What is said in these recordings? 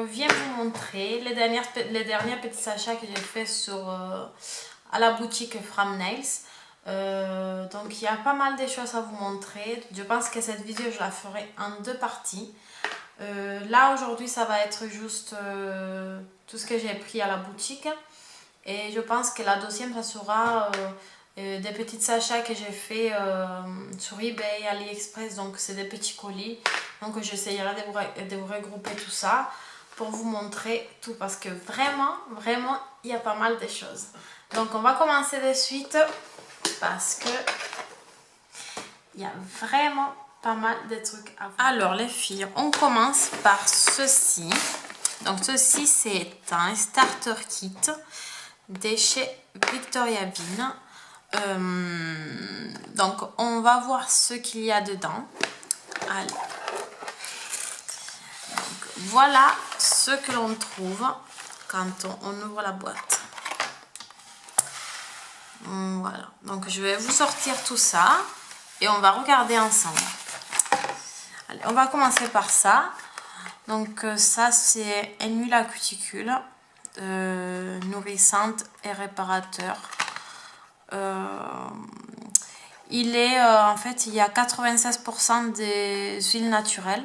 viens vous montrer les derniers petits achats que j'ai fait à la boutique From Nails. Donc il y a pas mal de choses à vous montrer. Je pense que cette vidéo je la ferai en 2 parties. Là aujourd'hui ça va être juste tout ce que j'ai pris à la boutique. Et je pense que la deuxième ça sera des petits achats que j'ai fait sur eBay, AliExpress. Donc c'est des petits colis. Donc j'essayerai de vous regrouper tout ça pour vous montrer tout. Parce que vraiment il y a pas mal de choses. Donc on va commencer de suite. Parce que il y a vraiment pas mal de trucs à voir. Alors les filles, on commence par ceci. Donc ceci c'est un starter kit de chez Victoria Bean. Donc on va voir ce qu'il y a dedans. Allez. Donc, voilà ce que l'on trouve quand on ouvre la boîte. Voilà, donc je vais vous sortir tout ça et on va regarder ensemble. Allez, on va commencer par ça. Donc ça c'est une huile à cuticule nourrissante et réparateur. En fait il y a 96% des huiles naturelles.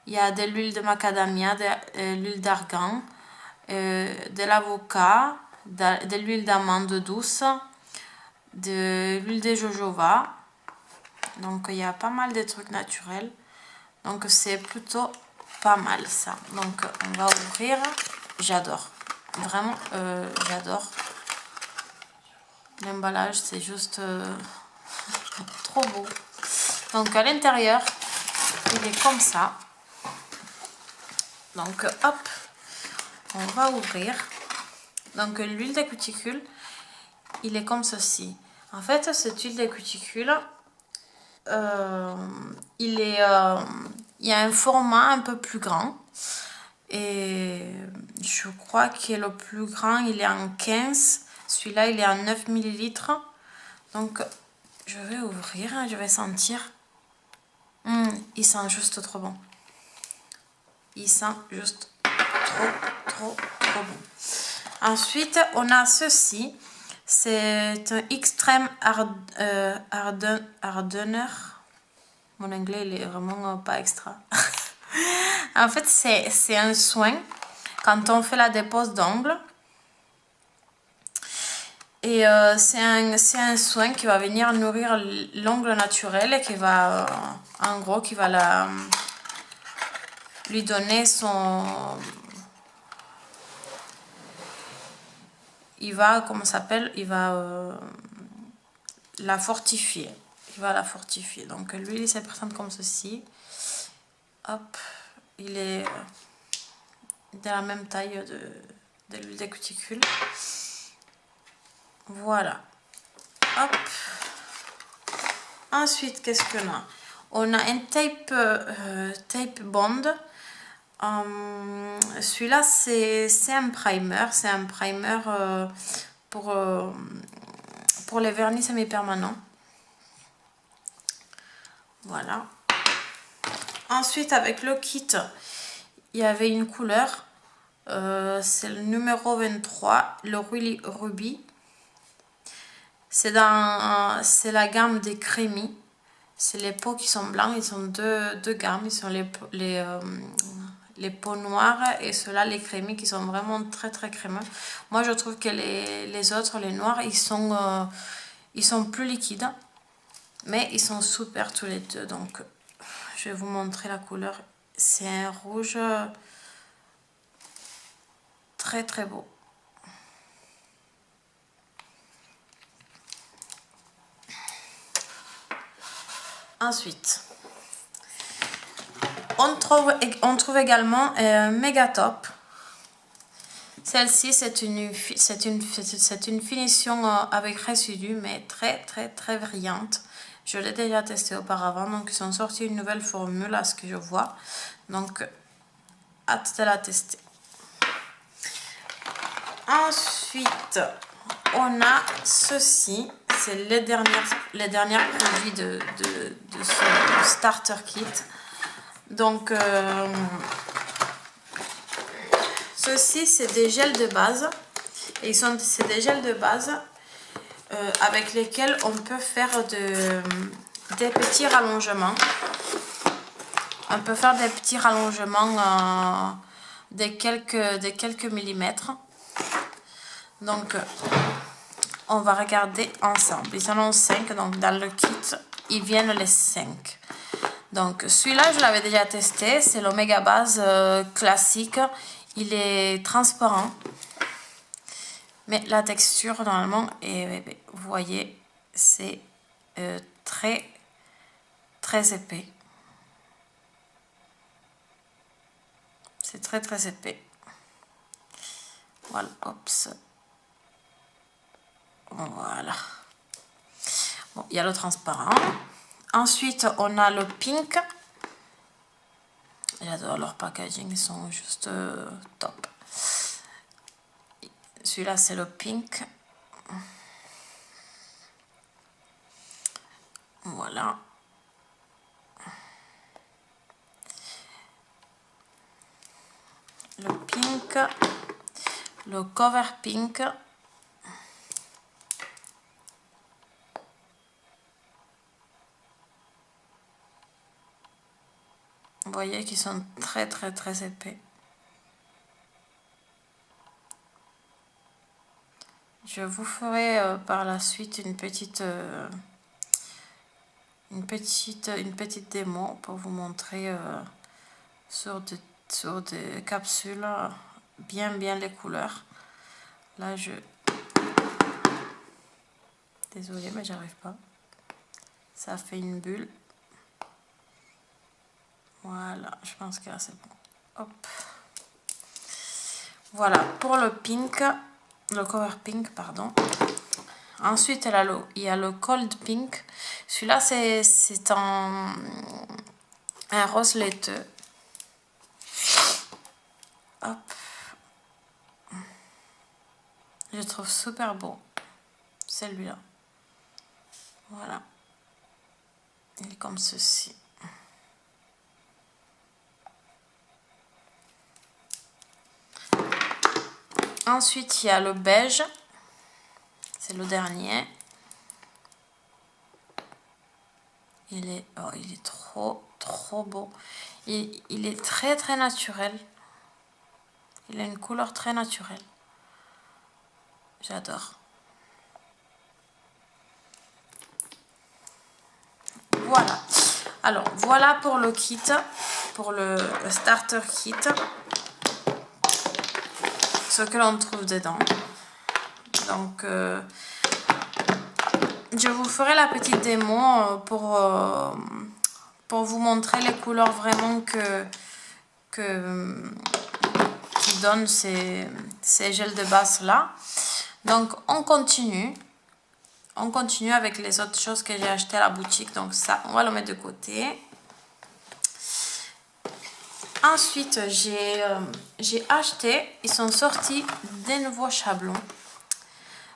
Il y a de l'huile de macadamia, de l'huile d'argan, de l'avocat, de l'huile d'amande douce, de l'huile de jojoba. Donc il y a pas mal de trucs naturels. Donc c'est plutôt pas mal ça. Donc on va ouvrir. J'adore. Vraiment j'adore. L'emballage c'est juste trop beau. Donc à l'intérieur il est comme ça. Donc hop, on va ouvrir. Donc l'huile de cuticule, il est comme ceci. En fait, cette huile de cuticule, il y a un format un peu plus grand. Et je crois que le plus grand, il est en 15. Celui-là, il est en 9 ml. Donc, je vais ouvrir, je vais sentir. Il sent juste trop bon. Il sent juste trop bon. Ensuite, on a ceci. C'est un Extreme Hardener. Mon anglais, il est vraiment pas extra. En fait, c'est un soin quand on fait la dépose d'ongles. Et c'est un soin qui va venir nourrir l'ongle naturel et qui va, en gros, qui va lui donner son... Il va, comment ça s'appelle, il va la fortifier. Il va la fortifier. Donc l'huile il se présente comme ceci. Hop, il est de la même taille de l'huile de cuticule. Voilà. Hop. Ensuite, qu'est-ce qu'on a? On a un tape bond. Celui-là c'est un primer, pour les vernis semi-permanents. Voilà. Ensuite avec le kit il y avait une couleur, c'est le numéro 23, le Ruby. C'est la gamme des crémis. C'est les pots qui sont blancs, ils sont deux gammes, ils sont les peaux noires et ceux-là les crémis qui sont vraiment très crémeux. Moi je trouve que les autres, les noirs, ils sont plus liquides, mais ils sont super tous les deux. Donc je vais vous montrer la couleur. C'est un rouge très beau. Ensuite on trouve également Méga Top. Celle-ci c'est une finition avec résidu, mais très brillante. Je l'ai déjà testé auparavant, donc ils ont sorti une nouvelle formule à ce que je vois. Donc hâte de la tester. Ensuite on a ceci. C'est les derniers produits de ce starter kit. Donc ceux-ci, c'est des gels de base. Et c'est des gels de base avec lesquels on peut faire des petits rallongements. On peut faire des petits rallongements de quelques millimètres. Donc, on va regarder ensemble. Ils en ont 5, donc dans le kit, ils viennent les 5. Donc, celui-là, je l'avais déjà testé. C'est l'Omega Base classique. Il est transparent. Mais la texture, normalement, vous voyez, c'est très épais. C'est très épais. Voilà, ops. Voilà. Bon, il y a le transparent. Ensuite, on a le pink. J'adore leur packaging, ils sont juste top. Celui-là, c'est le pink. Voilà. Le pink. Le cover pink. Vous voyez qu'ils sont très épais. Je vous ferai par la suite une petite démo pour vous montrer sur des capsules bien les couleurs. Là, désolée, mais j'arrive pas. Ça fait une bulle. Voilà, je pense que là c'est bon. Hop. Voilà, pour le pink, le cover pink, pardon. Ensuite, il y a le cold pink. Celui-là, c'est un rose laiteux. Hop. Je trouve super beau. Celui-là. Voilà. Il est comme ceci. Ensuite, il y a le beige. C'est le dernier. Il est trop beau. Il est très naturel. Il a une couleur très naturelle. J'adore. Voilà. Alors, voilà pour le kit. Pour le starter kit. Ce que l'on trouve dedans. Donc, je vous ferai la petite démo pour vous montrer les couleurs vraiment qui donnent ces gels de base là. Donc, on continue. On continue avec les autres choses que j'ai achetées à la boutique. Donc ça, on va le mettre de côté. Ensuite, j'ai acheté, ils sont sortis des nouveaux chablons.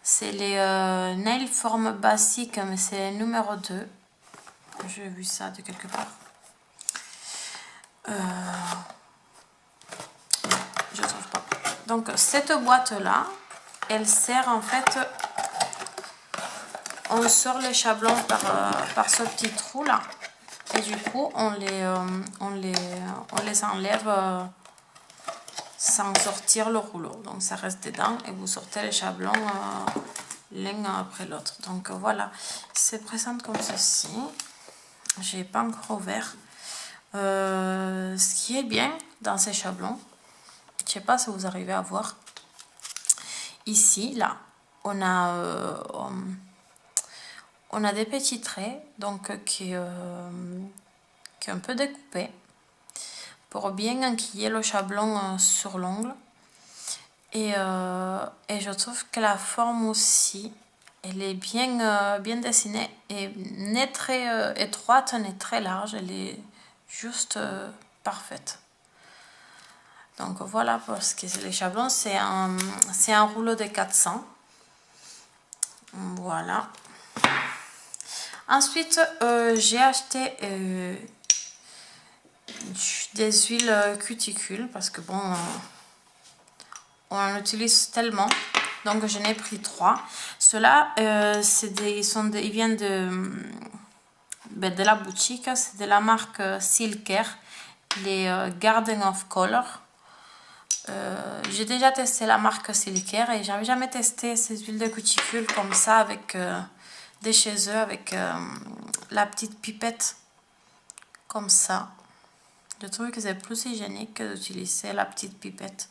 C'est les Nail Form basiques, mais c'est numéro 2. J'ai vu ça de quelque part. Je ne trouve pas. Donc cette boîte-là, elle sert en fait... On sort les chablons par ce petit trou là. Et du coup, on les enlève sans sortir le rouleau. Donc ça reste dedans et vous sortez les chablons l'un après l'autre. Donc voilà, c'est présente comme ceci. J'ai pas encore ouvert. Ce qui est bien dans ces chablons, je sais pas si vous arrivez à voir. Ici, là, on a des petits traits, donc qui est un peu découpé pour bien enquiller le chablon sur l'ongle. Et je trouve que la forme aussi, elle est bien dessinée et n'est très étroite, n'est très large, elle est juste parfaite. Donc voilà, parce que les chablons, c'est un rouleau de 400. Voilà. Ensuite, j'ai acheté des huiles cuticules parce que bon, on en utilise tellement. Donc j'en ai pris 3. Ceux-là, ils viennent de la boutique. C'est de la marque Silker, les Garden of Color. J'ai déjà testé la marque Silker et j'avais jamais testé ces huiles de cuticule comme ça avec des chez eux, avec la petite pipette comme ça. Je trouve que c'est plus hygiénique que d'utiliser la petite pipette.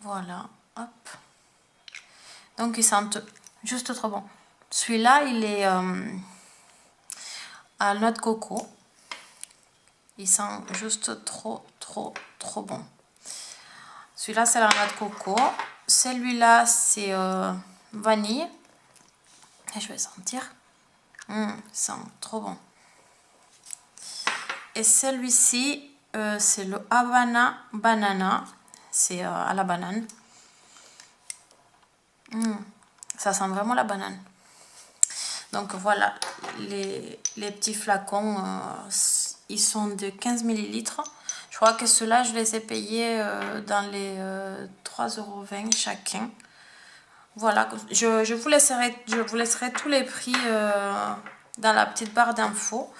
Voilà, hop. Donc ils sentent juste trop bon. Celui-là, il est à noix de coco. Il sent juste trop bon. Celui-là, c'est la noix de coco. Celui-là, c'est vanille. Et je vais sentir. Il sent trop bon. Et celui-ci, c'est le Havana Banana. C'est à la banane. Ça sent vraiment la banane. Donc voilà, les petits flacons, ils sont de 15 ml. Je crois que ceux-là, je les ai payés dans les 3,20 € chacun. Voilà, je vous laisserai tous les prix dans la petite barre d'infos.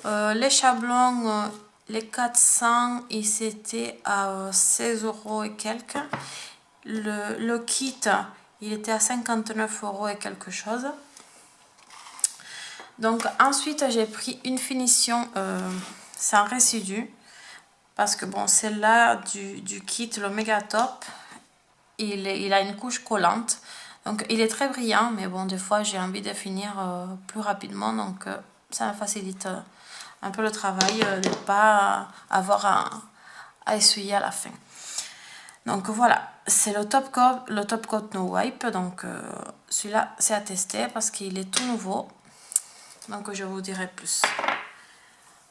Les chablons, les 400, ils étaient à 16 € et quelques. Le kit, il était à 59 € et quelque chose. Donc ensuite, j'ai pris une finition sans résidu. Parce que bon, celle-là du kit, l'Omega Top, il a une couche collante. Donc il est très brillant, mais bon, des fois j'ai envie de finir plus rapidement. Donc ça me facilite un peu le travail de ne pas avoir à essuyer à la fin. Donc voilà, c'est le Top Coat No Wipe. Donc celui-là, c'est à tester parce qu'il est tout nouveau. Donc je vous dirai plus.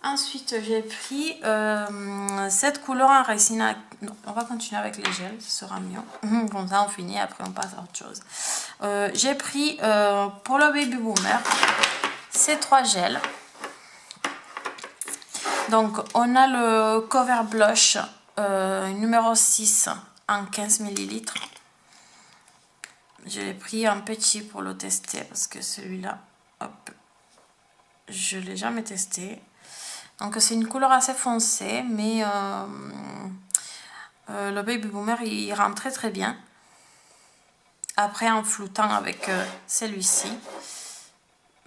Ensuite, j'ai pris cette couleur en résine. Non, on va continuer avec les gels, ce sera mieux. Comme ça, on finit, après on passe à autre chose. J'ai pris pour le Baby Boomer ces 3 gels. Donc, on a le Cover Blush numéro 6 en 15 ml. Je l'ai pris un petit pour le tester parce que celui-là, hop, je ne l'ai jamais testé. Donc c'est une couleur assez foncée, mais le Baby Boomer il rend très bien. Après en floutant avec celui-ci.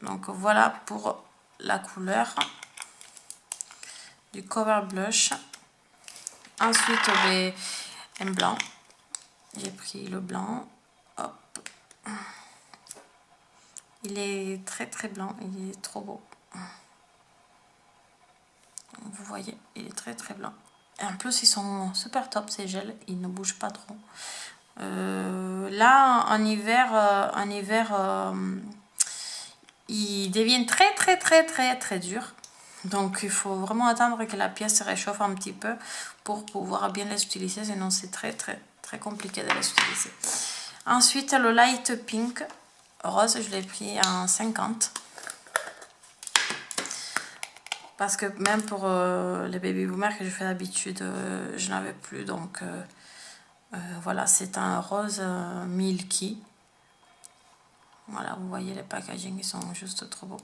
Donc voilà pour la couleur du Cover Blush. Ensuite un blanc. J'ai pris le blanc. Hop. Il est très blanc, il est trop beau. Vous voyez, il est très blanc. Et en plus, ils sont super top ces gels, ils ne bougent pas trop. Là, en hiver, ils deviennent très durs. Donc, il faut vraiment attendre que la pièce se réchauffe un petit peu pour pouvoir bien les utiliser. Sinon, c'est très compliqué de les utiliser. Ensuite, le Light Pink rose, je l'ai pris en 50. Parce que même pour les baby boomers que je fais d'habitude, je n'avais plus. Donc voilà, c'est un rose milky. Voilà, vous voyez les packaging, ils sont juste trop beaux.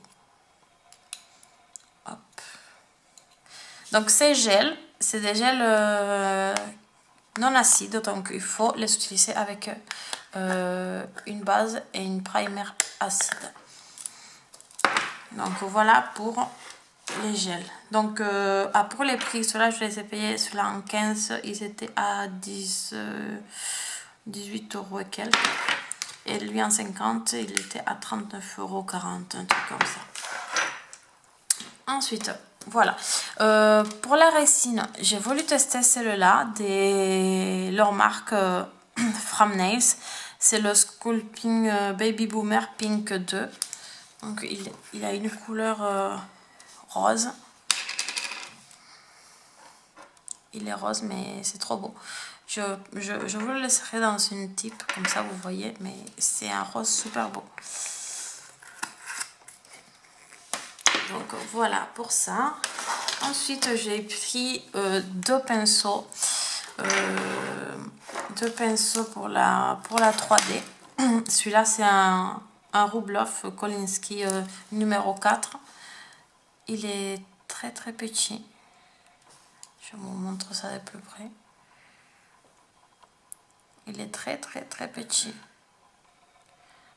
Hop. Donc ces gels, c'est des gels non acides. Donc il faut les utiliser avec une base et une primer acide. Donc voilà pour les gels. Donc pour les prix, ceux-là je les ai payés, ceux-là en 15, ils étaient à 18 € et quelques. Et lui en 50, il était à 39,40 €, un truc comme ça. Ensuite, voilà. Pour la résine, j'ai voulu tester celle-là, leur marque From Nails. C'est le Sculpting Baby Boomer Pink 2. Donc il a une couleur rose. Il est rose, mais c'est trop beau. Je vous le laisserai dans une type, comme ça vous voyez, mais c'est un rose super beau. Donc voilà pour ça. Ensuite, j'ai pris 2 pinceaux deux pinceaux pour la 3D. Celui-là, c'est un Rubloff Kolinsky numéro 4. Il est très très petit. Je vous montre ça de plus près. Il est très très très petit.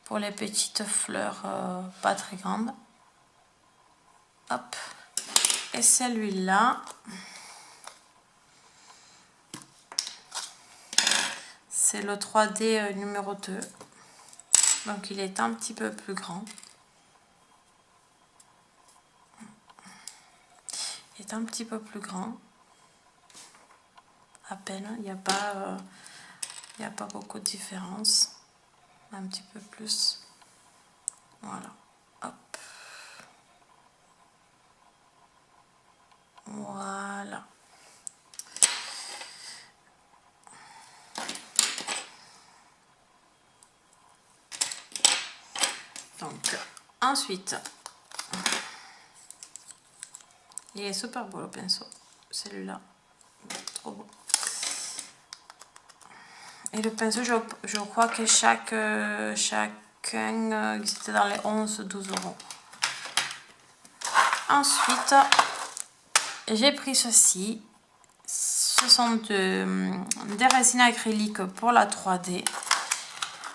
Pour les petites fleurs pas très grandes. Hop. Et celui-là, c'est le 3D numéro 2. Donc il est un petit peu plus grand. Il est un petit peu plus grand. À peine, il n'y a pas beaucoup de différence. Un petit peu plus. Voilà. Hop. Voilà. Donc, ensuite, il est super beau le pinceau. Celui-là. Trop beau. Et le pinceau, je crois que chacun c'était dans les 11-12 euros. Ensuite, j'ai pris ceci. Ce sont des résines acryliques pour la 3D.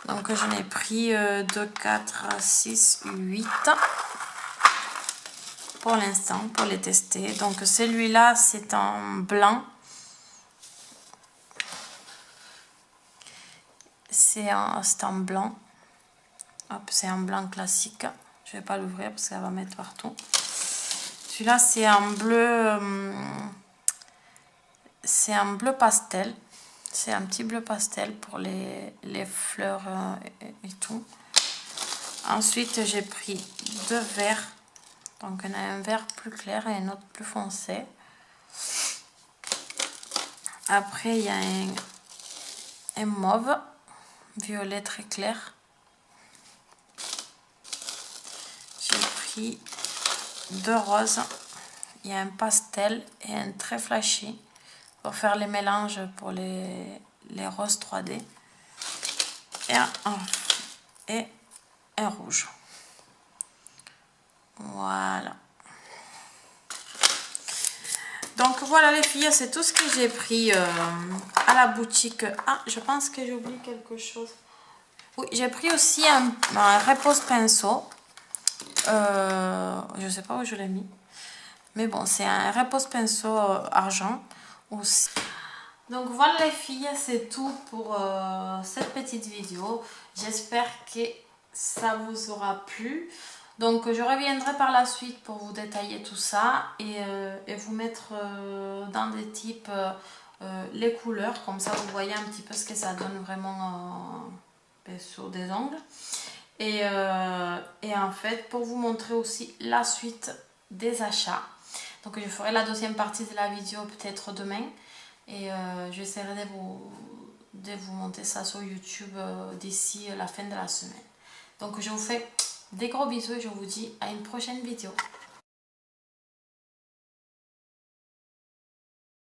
Donc j'en ai pris 2, 4, 6, 8 pour l'instant, pour les tester. Donc celui-là, c'est en blanc. C'est en blanc. Hop, c'est un blanc classique. Je vais pas l'ouvrir parce qu'elle va mettre partout. Celui-là, c'est un bleu. C'est un bleu pastel. C'est un petit bleu pastel pour les fleurs et tout. Ensuite, j'ai pris deux verts. Donc, on a un vert plus clair et un autre plus foncé. Après, il y a un mauve, violet très clair. J'ai pris deux roses. Il y a un pastel et un très flashy pour faire les mélanges pour les roses 3D. Et un rouge. Voilà. Donc voilà les filles, c'est tout ce que j'ai pris à la boutique. Ah, je pense que j'ai oublié quelque chose. Oui, j'ai pris aussi un repose-pinceau. Je sais pas où je l'ai mis. Mais bon, c'est un repose-pinceau argent aussi. Donc voilà les filles, c'est tout pour cette petite vidéo. J'espère que ça vous aura plu. Donc je reviendrai par la suite pour vous détailler tout ça et vous mettre dans des types les couleurs. Comme ça vous voyez un petit peu ce que ça donne vraiment sur des ongles. Et en fait pour vous montrer aussi la suite des achats. Donc je ferai la deuxième partie de la vidéo peut-être demain. Et j'essaierai de vous monter ça sur YouTube d'ici la fin de la semaine. Donc je vous fais des gros bisous et je vous dis à une prochaine vidéo.